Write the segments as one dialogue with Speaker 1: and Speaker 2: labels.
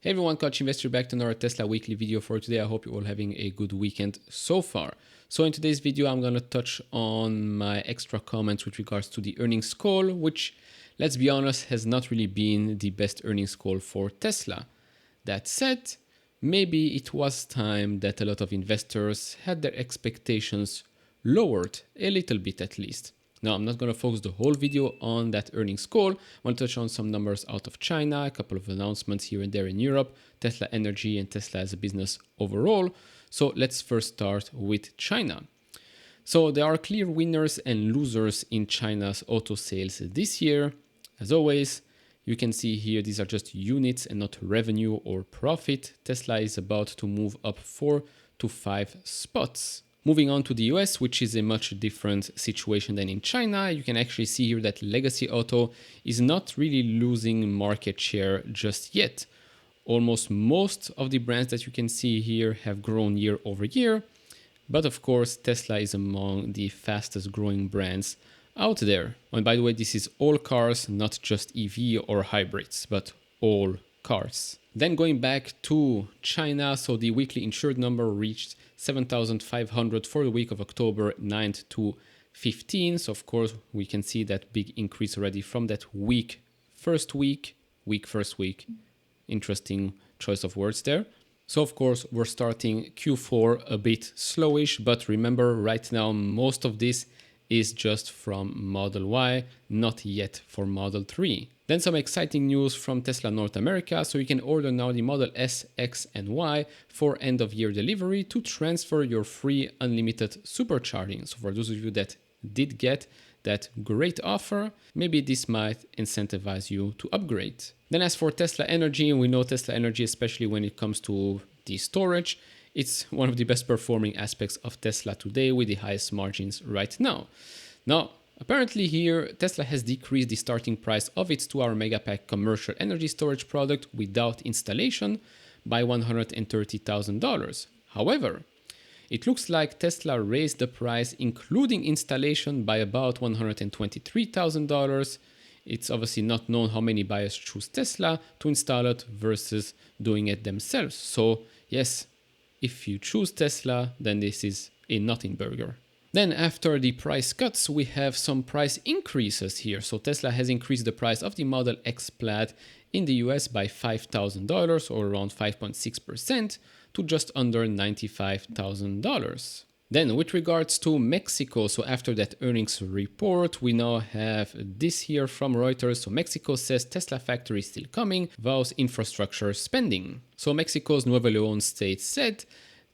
Speaker 1: Hey everyone, Coach Investor back to another Tesla weekly video for today. I hope you're all having a good weekend so far. So in today's video, I'm going to touch on my extra comments with regards to the earnings call, which, let's be honest, has not really been the best earnings call for Tesla. That said, maybe it was time that a lot of investors had their expectations lowered a little bit at least. Now, I'm not going to focus the whole video on that earnings call. I want to touch on some numbers out of China, a couple of announcements here and there in Europe, Tesla Energy and Tesla as a business overall. So let's first start with China. So there are clear winners and losers in China's auto sales this year. As always, you can see here, these are just units and not revenue or profit. Tesla is about to move up 4 to 5 spots. Moving on to the US, which is a much different situation than in China, you can actually see here that legacy auto is not really losing market share just yet. Almost most of the brands that you can see here have grown year over year. But of course, Tesla is among the fastest growing brands out there. And by the way, this is all cars, not just EV or hybrids, but all cars. Then going back to China, so the weekly insured number reached 7,500 for the week of October 9th to 15th. So of course, we can see that big increase already from that first week. Interesting choice of words there. So of course, we're starting Q4 a bit slowish, but remember right now, most of this is just from Model Y, not yet for Model 3. Then some exciting news from Tesla North America. So you can order now the Model S, X, and Y for end of year delivery to transfer your free unlimited supercharging. So for those of you that did get that great offer, maybe this might incentivize you to upgrade. Then as for Tesla Energy, we know Tesla Energy, especially when it comes to the storage, it's one of the best performing aspects of Tesla today with the highest margins right now. Now, apparently here, Tesla has decreased the starting price of its 2-hour Megapack commercial energy storage product without installation by $130,000. However, it looks like Tesla raised the price including installation by about $123,000. It's obviously not known how many buyers choose Tesla to install it versus doing it themselves. So yes, if you choose Tesla, then this is a nothing burger. Then after the price cuts, we have some price increases here. So Tesla has increased the price of the Model X Plaid in the US by $5,000 or around 5.6% to just under $95,000. Then with regards to Mexico, so after that earnings report, we now have this here from Reuters. So Mexico says Tesla factory is still coming, vows infrastructure spending. So Mexico's Nuevo León state said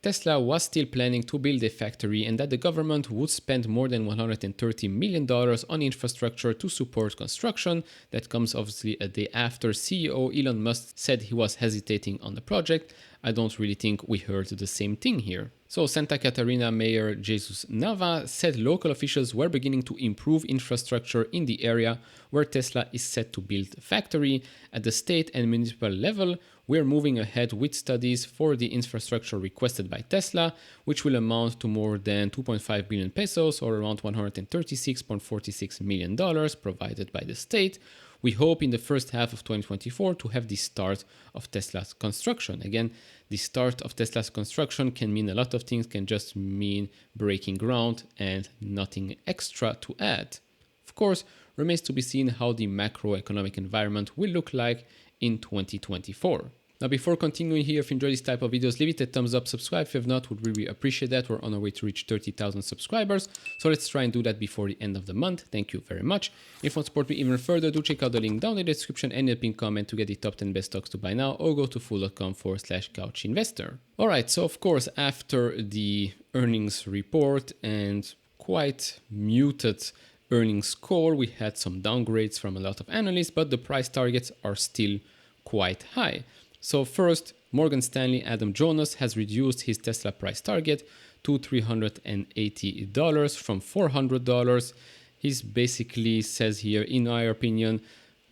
Speaker 1: Tesla was still planning to build a factory and that the government would spend more than $130 million on infrastructure to support construction. That comes obviously a day after CEO Elon Musk said he was hesitating on the project. I don't really think we heard the same thing here. So Santa Catarina Mayor Jesus Nava said local officials were beginning to improve infrastructure in the area where Tesla is set to build a factory. At the state and municipal level, we're moving ahead with studies for the infrastructure requested by Tesla, which will amount to more than 2.5 billion pesos or around $136.46 million provided by the state. We hope in the first half of 2024 to have the start of Tesla's construction. Again, the start of Tesla's construction can mean a lot of things, can just mean breaking ground and nothing extra to add. Of course, remains to be seen how the macroeconomic environment will look like in 2024. Now, before continuing here, if you enjoy this type of videos, leave it a thumbs up, subscribe if you have not, would really appreciate that. We're on our way to reach 30,000 subscribers. So let's try and do that before the end of the month. Thank you very much. If you want to support me even further, do check out the link down in the description and the pinned comment to get the top 10 best stocks to buy now, or go to fool.com/couchinvestor. All right. So of course, after the earnings report and quite muted earnings call, we had some downgrades from a lot of analysts, but the price targets are still quite high. So first, Morgan Stanley Adam Jonas has reduced his Tesla price target to $380 from $400. He basically says here, in our opinion,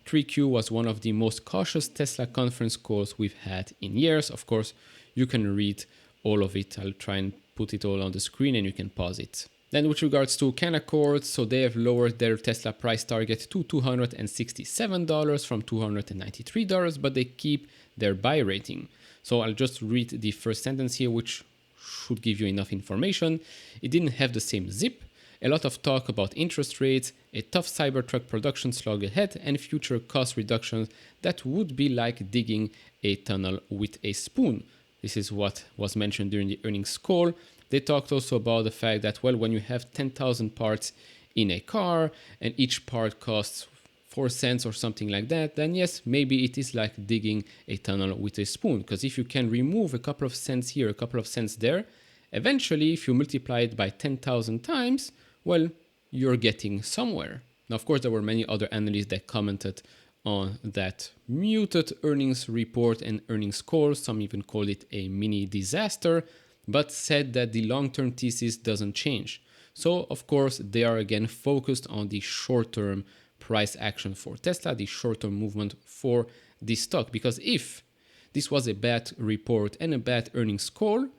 Speaker 1: 3Q was one of the most cautious Tesla conference calls we've had in years. Of course, you can read all of it. I'll try and put it all on the screen and you can pause it. Then with regards to Canaccord, so they have lowered their Tesla price target to $267 from $293, but they keep their buy rating. So I'll just read the first sentence here, which should give you enough information. It didn't have the same zip. A lot of talk about interest rates, a tough Cybertruck production slog ahead, and future cost reductions that would be like digging a tunnel with a spoon. This is what was mentioned during the earnings call. They talked also about the fact that, well, when you have 10,000 parts in a car and each part costs 4 cents or something like that, then yes, maybe it is like digging a tunnel with a spoon. Because if you can remove a couple of cents here, a couple of cents there, eventually, if you multiply it by 10,000 times, well, you're getting somewhere. Now, of course, there were many other analysts that commented on that muted earnings report and earnings call. Some even called it a mini disaster, but said that the long-term thesis doesn't change. So, of course, they are again focused on the short-term price action for Tesla, the short-term movement for the stock. Because if this was a bad report and a bad earnings call,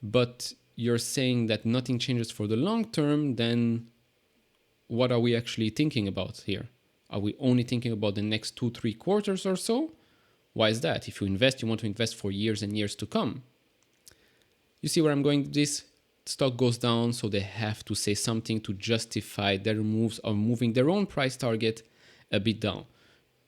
Speaker 1: but you're saying that nothing changes for the long term, then what are we actually thinking about here? Are we only thinking about the next 2-3 quarters or so? Why is that? If you invest, you want to invest for years and years to come. You see where I'm going with this? Stock goes down, so they have to say something to justify their moves of moving their own price target a bit down.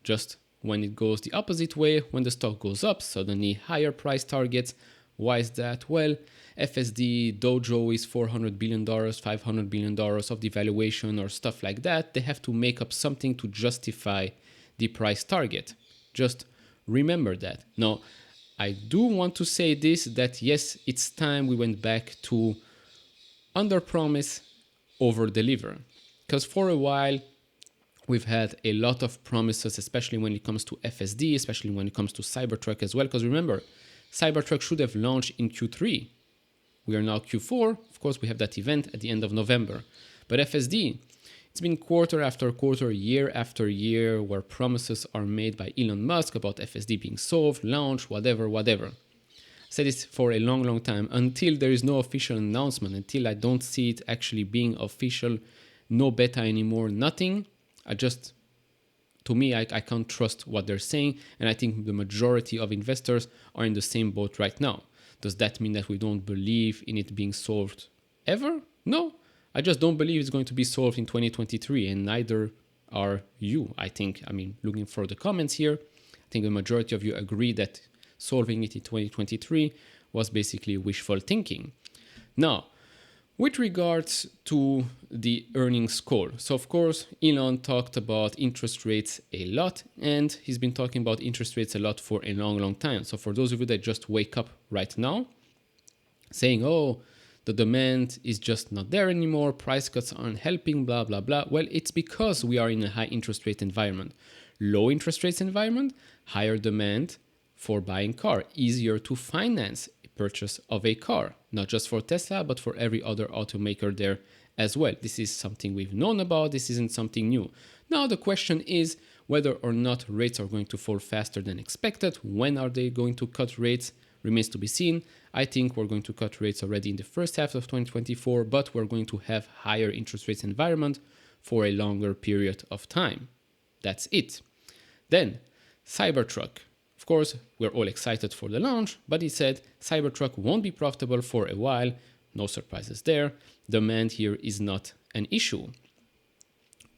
Speaker 1: Just when it goes the opposite way, when the stock goes up, suddenly higher price targets. Why is that? Well, FSD, Dojo is $400 billion, $500 billion of the valuation or stuff like that. They have to make up something to justify the price target. Just remember that. Now, I do want to say this, that yes, it's time we went back to under-promise, over-deliver. Because for a while, we've had a lot of promises, especially when it comes to FSD, especially when it comes to Cybertruck as well. Because remember, Cybertruck should have launched in Q3. We are now Q4. Of course, we have that event at the end of November. But FSD, it's been quarter after quarter, year after year, where promises are made by Elon Musk about FSD being solved, launched, whatever. I said this for a long, long time. Until there is no official announcement, until I don't see it actually being official, no beta anymore, nothing, to me, I can't trust what they're saying. And I think the majority of investors are in the same boat right now. Does that mean that we don't believe in it being solved ever? No, I just don't believe it's going to be solved in 2023, and neither are you, I think. I mean, looking for the comments here, I think the majority of you agree that solving it in 2023 was basically wishful thinking. Now, with regards to the earnings call, so of course, Elon talked about interest rates a lot, and he's been talking about interest rates a lot for a long, long time. So for those of you that just wake up right now, saying, oh, the demand is just not there anymore, price cuts aren't helping, blah, blah, blah. Well, it's because we are in a high interest rate environment. Low interest rates environment, higher demand for buying car, easier to finance purchase of a car, not just for Tesla, but for every other automaker there as well. This is something we've known about. This isn't something new. Now, the question is whether or not rates are going to fall faster than expected. When are they going to cut rates? Remains to be seen. I think we're going to cut rates already in the first half of 2024, but we're going to have higher interest rates environment for a longer period of time. That's it. Then, Cybertruck. Of course, we're all excited for the launch, but he said Cybertruck won't be profitable for a while. No surprises there. Demand here is not an issue.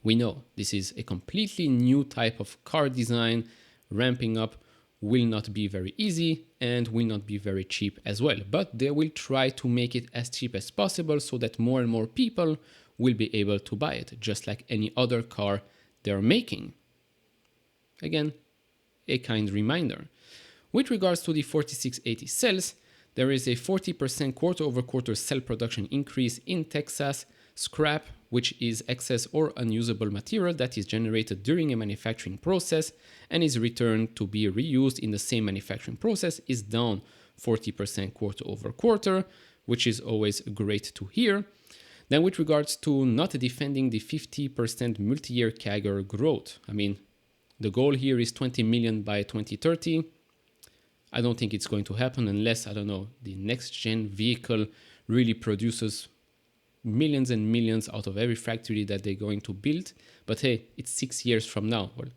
Speaker 1: We know this is a completely new type of car design. Ramping up will not be very easy and will not be very cheap as well. But they will try to make it as cheap as possible so that more and more people will be able to buy it, just like any other car they're making. Again, a kind reminder. With regards to the 4680 cells, there is a 40% quarter-over-quarter cell production increase in Texas. Scrap, which is excess or unusable material that is generated during a manufacturing process and is returned to be reused in the same manufacturing process, is down 40% quarter-over-quarter, which is always great to hear. Then with regards to not defending the 50% multi-year CAGR growth, I mean, the goal here is 20 million by 2030. I don't think it's going to happen unless, I don't know, the next gen vehicle really produces millions and millions out of every factory that they're going to build. But hey, it's 6 years from now. Well,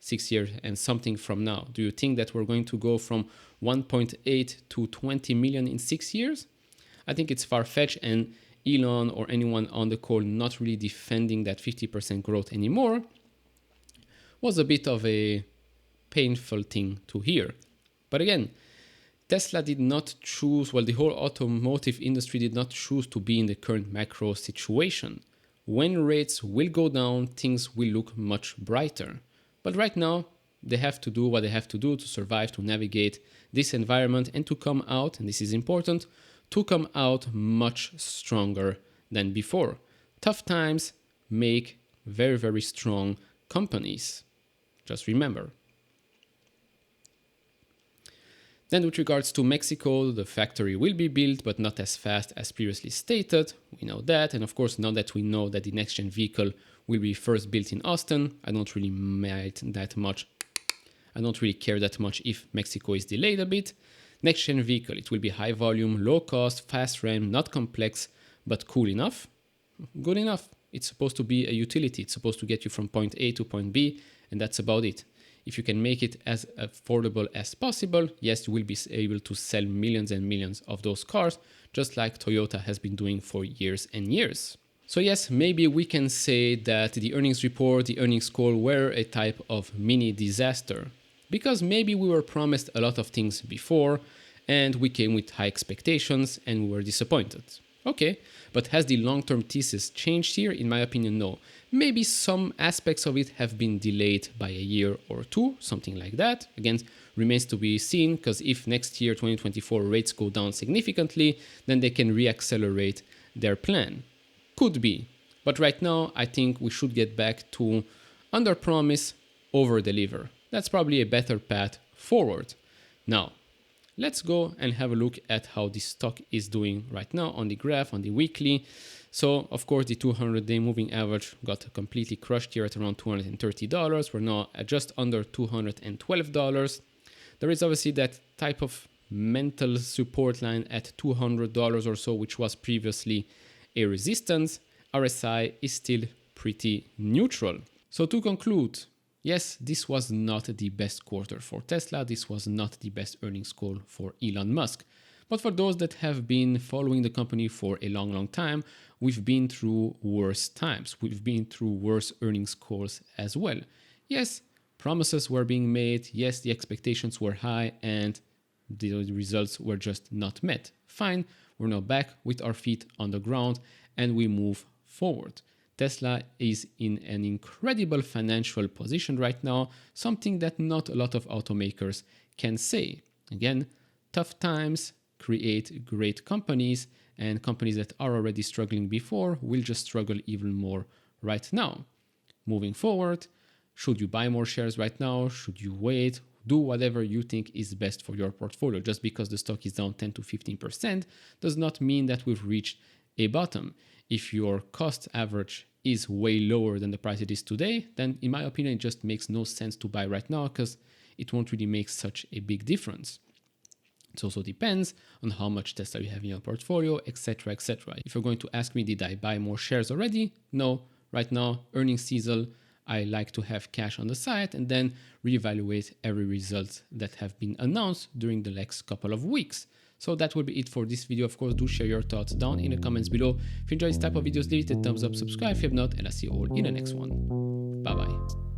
Speaker 1: 6 years and something from now? Do you think that we're going to go from 1.8 to 20 million in 6 years? I think it's far-fetched, and Elon or anyone on the call not really defending that 50% growth anymore was a bit of a painful thing to hear. But again, Tesla did not choose, well, the whole automotive industry did not choose to be in the current macro situation. When rates will go down, things will look much brighter. But right now, they have to do what they have to do to survive, to navigate this environment, and to come out, and this is important, to come out much stronger than before. Tough times make very, very strong companies. Just remember. Then with regards to Mexico, the factory will be built, but not as fast as previously stated. We know that. And of course, now that we know that the next-gen vehicle will be first built in Austin, I don't really care that much if Mexico is delayed a bit. Next-gen vehicle, it will be high volume, low cost, fast RAM, not complex, but cool enough. Good enough. It's supposed to be a utility. It's supposed to get you from point A to point B, and that's about it. If you can make it as affordable as possible, yes, you will be able to sell millions and millions of those cars, just like Toyota has been doing for years and years. So yes, maybe we can say that the earnings report, the earnings call were a type of mini disaster, because maybe we were promised a lot of things before and we came with high expectations and we were disappointed. Okay, but has the long-term thesis changed here? In my opinion, no. Maybe some aspects of it have been delayed by a year or two, something like that. Again, remains to be seen, because if next year, 2024, rates go down significantly, then they can reaccelerate their plan. Could be. But right now, I think we should get back to under-promise, over-deliver. That's probably a better path forward. Now, let's go and have a look at how this stock is doing right now on the graph, on the weekly. So, of course, the 200-day moving average got completely crushed here at around $230. We're now at just under $212. There is obviously that type of mental support line at $200 or so, which was previously a resistance. RSI is still pretty neutral. So to conclude, yes, this was not the best quarter for Tesla. This was not the best earnings call for Elon Musk. But for those that have been following the company for a long, long time, we've been through worse times. We've been through worse earnings calls as well. Yes, promises were being made. Yes, the expectations were high and the results were just not met. Fine, we're now back with our feet on the ground and we move forward. Tesla is in an incredible financial position right now, something that not a lot of automakers can say. Again, tough times create great companies, and companies that are already struggling before will just struggle even more right now. Moving forward, should you buy more shares right now? Should you wait? Do whatever you think is best for your portfolio. Just because the stock is down 10 to 15% does not mean that we've reached a bottom. If your cost average is way lower than the price it is today, then in my opinion, it just makes no sense to buy right now because it won't really make such a big difference. It also depends on how much Tesla you have in your portfolio, etc., etc. If you're going to ask me, did I buy more shares already? No. Right now, earnings season, I like to have cash on the side and then reevaluate every result that have been announced during the next couple of weeks. So that will be it for this video. Of course, do share your thoughts down in the comments below. If you enjoy this type of videos, leave it a thumbs up, subscribe if you have not, and I'll see you all in the next one. Bye bye.